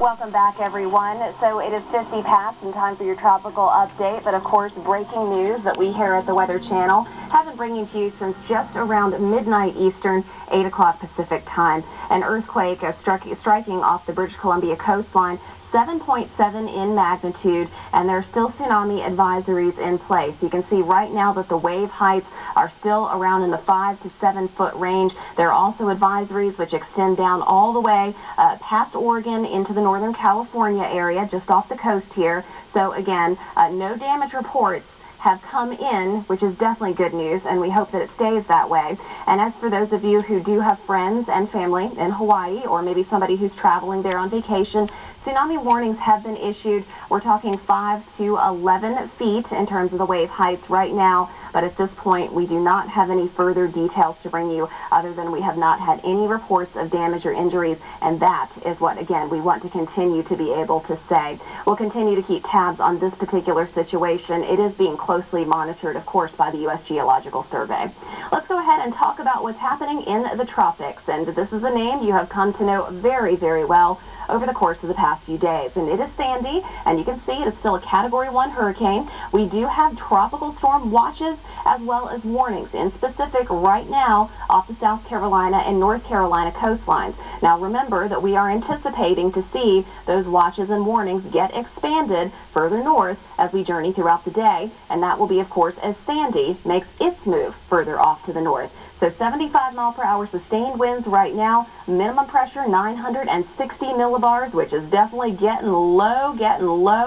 Welcome back, everyone. So it is 50 past and time for your tropical update. But of course, breaking news that we here at the Weather Channel have been bringing to you since just around midnight Eastern, 8 o'clock Pacific time. An earthquake striking off the British Columbia coastline, 7.7 in magnitude, and there are still tsunami advisories in place. You can see right now that the wave heights are still around in the 5 to 7 foot range. There are also advisories which extend down all the way past Oregon into the Northern California area, just off the coast here. So again, no damage reports have come in, which is definitely good news, and we hope that it stays that way. And as for those of you who do have friends and family in Hawaii, or maybe somebody who's traveling there on vacation, tsunami warnings have been issued. We're talking 5 to 11 feet in terms of the wave heights right now, but at this point we do not have any further details to bring you other than we have not had any reports of damage or injuries, and that is what, again, we want to continue to be able to say. We'll continue to keep tabs on this particular situation. It is being closely monitored, of course, by the U.S. Geological Survey. Let's go ahead and talk about what's happening in the tropics, and this is a name you have come to know very, very well over the course of the past few days. And it is Sandy, and you can see it is still a Category 1 hurricane. We do have tropical storm watches as well as warnings in specific right now off the South Carolina and North Carolina coastlines. Now remember that we are anticipating to see those watches and warnings get expanded further north as we journey throughout the day, and that will be, of course, as Sandy makes its move further off to the north. So 75 mile per hour sustained winds right now, minimum pressure 960 millibars, which is definitely getting low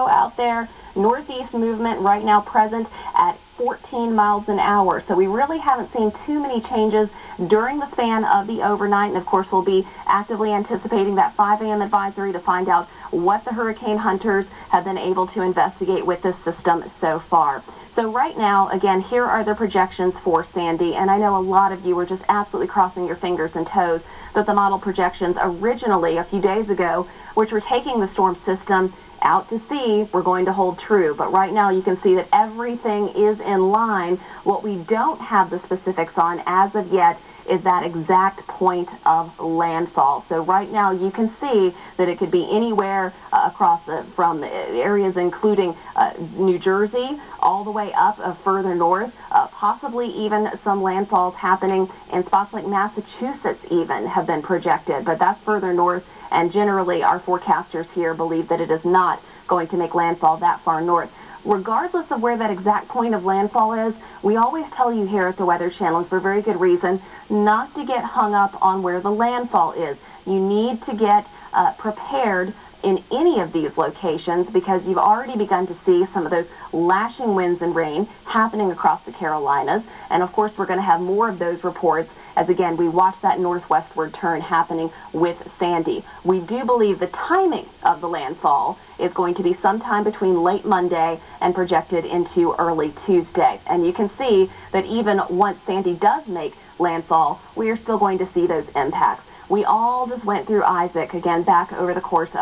out there. Northeast movement right now present at 14 miles an hour. So we really haven't seen too many changes during the span of the overnight. And of course, we'll be actively anticipating that 5 a.m. advisory to find out what the hurricane hunters have been able to investigate with this system so far. So right now, again, here are the projections for Sandy, and I know a lot of you were just absolutely crossing your fingers and toes that the model projections originally a few days ago, which were taking the storm system out to sea, were going to hold true. But right now you can see that everything is in line. What we don't have the specifics on as of yet is that exact point of landfall. So right now you can see that it could be anywhere across from areas including New Jersey all the way up further north, possibly even some landfalls happening in spots like Massachusetts even have been projected, but that's further north, and generally our forecasters here believe that it is not going to make landfall that far north. Regardless of where that exact point of landfall is, we always tell you here at the Weather Channel, for very good reason, not to get hung up on where the landfall is. You need to get prepared in any of these locations because you've already begun to see some of those lashing winds and rain happening across the Carolinas. And of course, we're going to have more of those reports as, again, we watch that northwestward turn happening with Sandy. We do believe the timing of the landfall is going to be sometime between late Monday and projected into early Tuesday. And you can see that even once Sandy does make landfall, we are still going to see those impacts. We all just went through Isaac, again, back over the course of